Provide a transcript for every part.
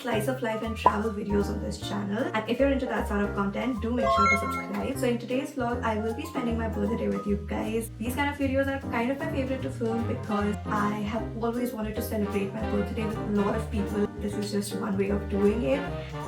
slice of life and travel videos on this channel, and if you're into that sort of content, do make sure to subscribe. So in today's vlog, I will be spending my birthday with you guys. These kind of videos are kind of my favorite to film because I have always wanted to celebrate my birthday with a lot of people. This is just one way of doing it,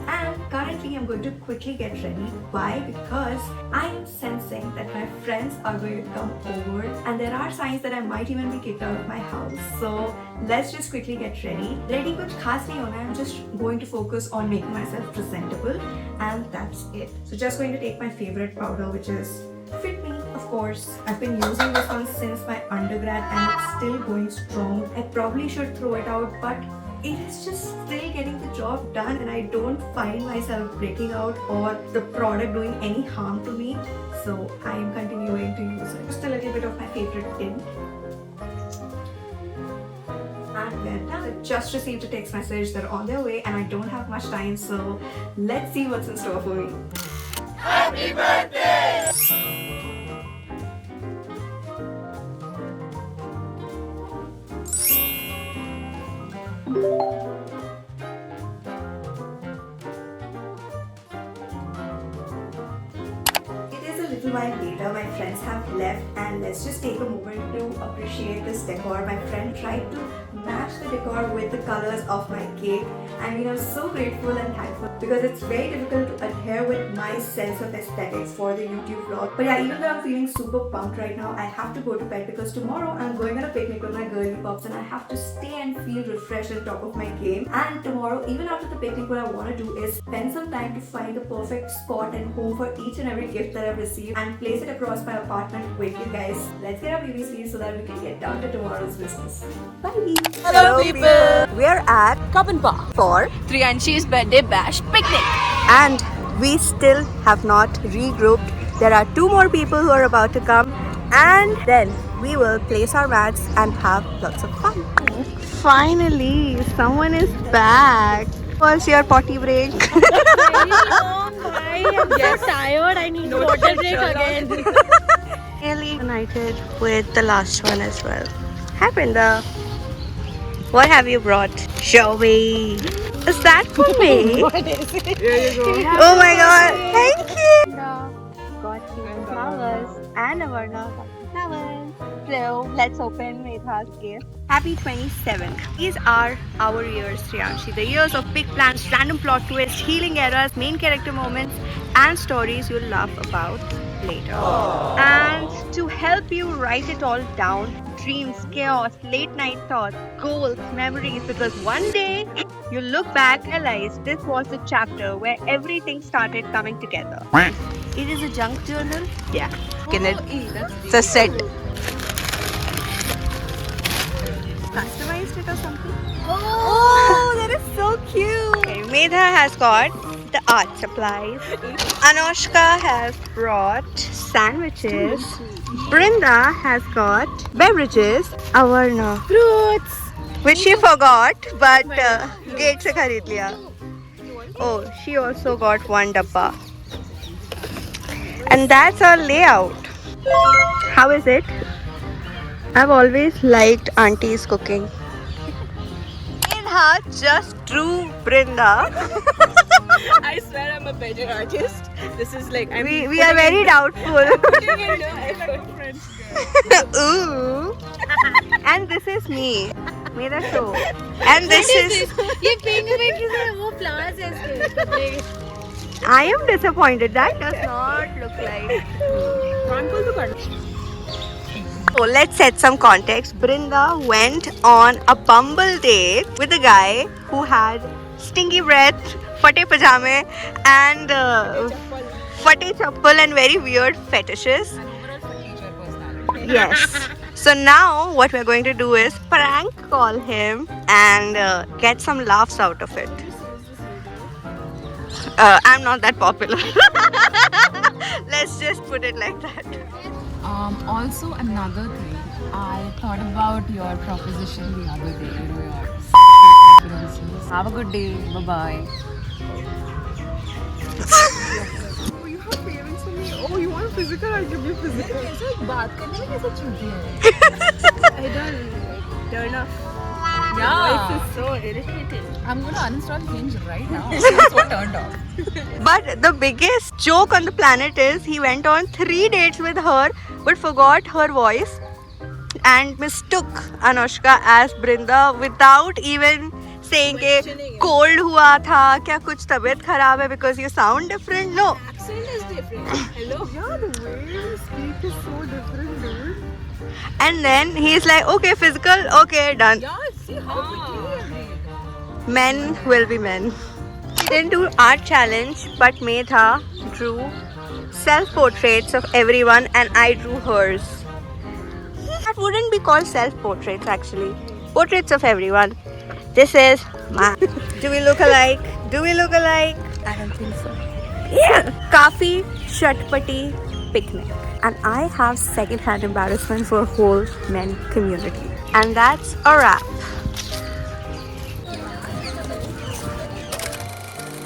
and currently I'm going to quickly get ready. Why? Because I am sensing that my friends are going to come over, and there are signs that I might even be kicked out of my house. So let's just quickly get ready. Ready kuch khas nahi hona, I'm just going to focus on making myself presentable, and that's it. So just going to take my favorite powder, which is Fit Me, of course. I've been using this one since my undergrad and it's still going strong. I probably should throw it out, but it is just still getting the job done, and I don't find myself breaking out or the product doing any harm to me. So I am continuing to use it. Just a little bit of my favorite tint. And we're done. I just received a text message. They're on their way and I don't have much time, so let's see what's in store for me. Happy birthday! It is a little while later, my friends have left, and let's just take a moment to appreciate this decor. My friend tried to match the decor with the colors of my cake. I mean, I'm so grateful and thankful because it's very difficult to adhere with my sense of aesthetics for the YouTube vlog. But yeah, even though I'm feeling super pumped right now, I have to go to bed because tomorrow I'm going on a picnic with my girly pups and I have to stay and feel refreshed on top of my game. And tomorrow, even after the picnic, what I want to do is spend some time to find the perfect spot and home for each and every gift that I've received and place it across my apartment quickly, guys. Let's get our baby sleeves so that we can get down to tomorrow's business. Bye! Hello people! We are at Cubbon Park for Triyanshi's birthday bash picnic. and we still have not regrouped. There are 2 more people who are about to come, and then we will place our mats and have lots of fun. Finally, someone is back. What's your potty break? Very long, bye. I'm so tired. I need water break again. Really united with the last one as well. Hi Brinda. What have you brought? Show me. Is that for me? What is it? Here you go. Oh my god. Thank you. Got you flowers and Avarna got flowers. So let's open Medha's gift. Happy 27. These are our years, Triyanshi. The years of big plans, random plot twists, healing eras, main character moments, and stories you'll laugh about later. And to help you write it all down, dreams, chaos, late night thoughts, goals, memories, because one day you look back and realize this was the chapter where everything started coming together. It is a junk journal? Yeah. It's a set. Customized it or something? Oh, that is so cute. Okay, Medha has got the art supplies. Anoshka has brought sandwiches. Brinda has got beverages. Avarna, Fruits. which she forgot, but gate se kharid liya. Oh, she also got 1 dabba. And that's our layout. How is it? I've always liked Auntie's cooking. Medha just drew Brinda. I swear I'm a better artist. This is like We are very doubtful. putting in effort, friends. Ooh. And this is me. Mera show. And this is. ये pink में किसे वो flowers है इसके. I am disappointed. That does not look like. So let's set some context. Brinda went on a Bumble date with a guy who had stinky breath, fate pajame, and fate chappal and very weird fetishes. Yes. So now what we're going to do is prank call him and get some laughs out of it. I'm not that popular. Let's just put it like that. Also another thing, I thought about your proposition the other day, your sexual preferences. Have a good day, bye-bye. Oh, you have feelings for me? Oh, you want physical? I'll give you physical. कैसे बात करने में कैसे चूती है? I don't turn off. Yeah. This is so irritating. I'm gonna uninstall Hinge right now. I'm so turned off. But the biggest joke on the planet is he went on 3 dates with her but forgot her voice and mistook Anushka as Brinda without even saying कि cold हुआ था क्या कुछ तबीयत खराब है because you sound different. No. Accent is different. Hello. Yeah, the way you speak is so different, dude. And then he's like, okay, physical, okay, done. Yeah, see how quickly he agreed. Men will be men. He didn't do art challenge, but Medha drew self-portraits of everyone and I drew hers. That wouldn't be called self-portraits actually. Portraits of everyone. This is my... Do we look alike? Do we look alike? I don't think so. Yeah! Kafi Shatpati picnic. And I have second-hand embarrassment for whole men community. And that's a wrap.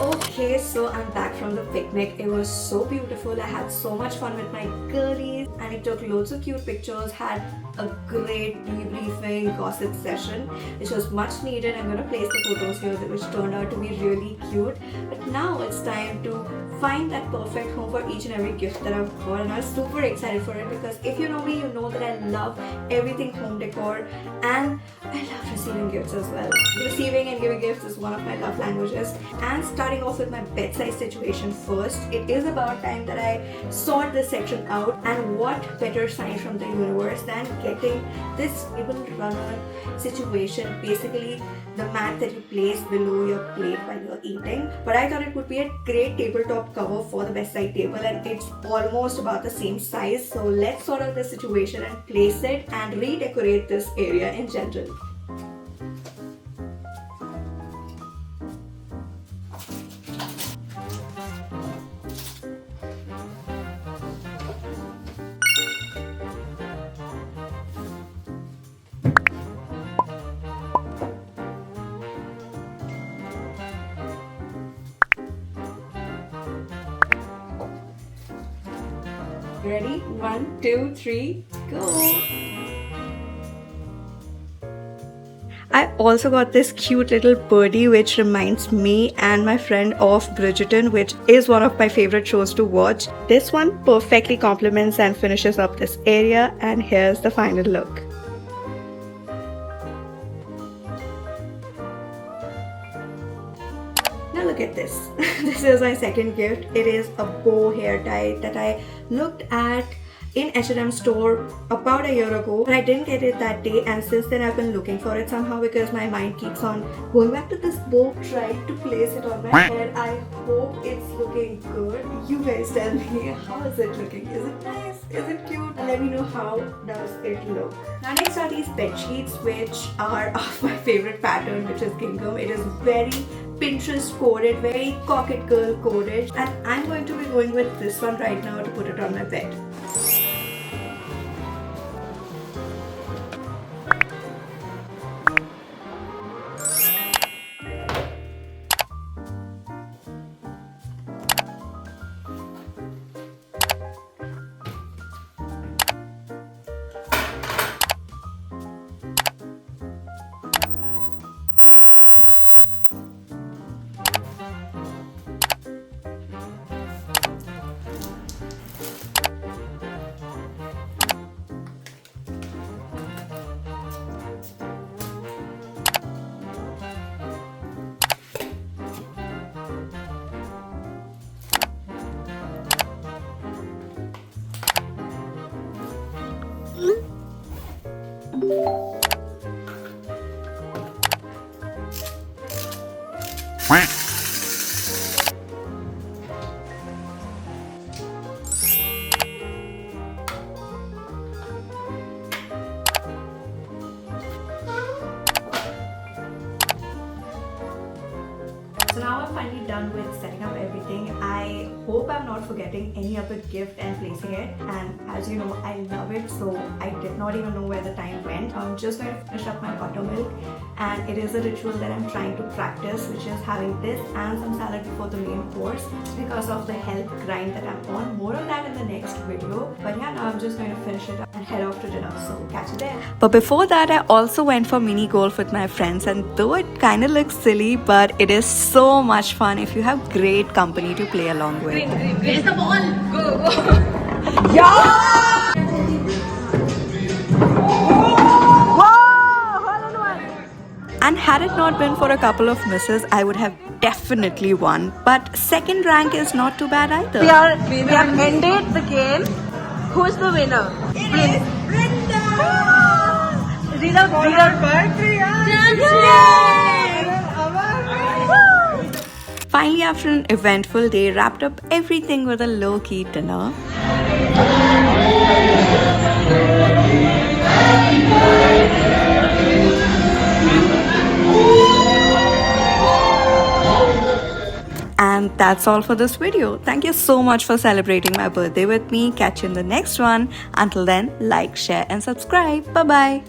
Okay, so I'm back from the picnic. It was so beautiful. I had so much fun with my girlies and we took loads of cute pictures, had a great debriefing gossip session which was much needed. I'm going to place the photos here which turned out to be really cute. But now it's time to find that perfect home for each and every gift that I've got, and I was super excited for it because if you know me, you know that I love everything home decor and I love receiving gifts as well. Receiving and giving gifts is one of my love languages. And starting off with my bedside situation first, it is about time that I sort this section out, and what better sign from the universe than getting this table runner situation, basically the mat that you place below your plate while you're eating. But I thought it would be a great tabletop cover for the bedside table, and it's almost about the same size. So let's sort out the situation and place it and redecorate this area in general. Ready? 1, 2, 3, go! I also got this cute little birdie which reminds me and my friend of Bridgerton, which is one of my favorite shows to watch. This one perfectly complements and finishes up this area, and here's the final look. Now look at this. This is my second gift. It is a bow hair tie that I looked at in H&M store about a year ago, but I didn't get it that day, and since then I've been looking for it somehow because my mind keeps on going back to this bow. Tried to place it on my head. I hope it's looking good. You guys tell me, how is it looking? Is it nice? Is it cute? Let me know how does it look. Now next are these bed sheets, which are of my favorite pattern, which is gingham. It is very Pinterest coded, very cocket girl coded, and I'm going to be going with this one right now to put it on my bed. So now I'm finally done with setting up everything. I hope I'm not forgetting any other gift and placing it. And as you know, I love it, so I did not even know where the time went. I'm just going to finish up my buttermilk and it is a ritual that I'm trying to practice, which is having this and some salad before the main course because of the health grind that I'm on. More on that in the next video. But yeah, now I'm just going to finish it up and head off to dinner, so catch you there. But before that, I also went for mini golf with my friends, and though it kind of looks silly, but it is so much fun if you have great company to play along with. Where's the ball? Go. And had it not been for a couple of misses, I would have definitely won. But second rank is not too bad either. We have ended the game. Who's the winner? It is Brenda! Finally, after an eventful day, wrapped up everything with a low-key dinner. And that's all for this video. Thank you so much for celebrating my birthday with me. Catch you in the next one. Until then, like, share and subscribe. Bye-bye.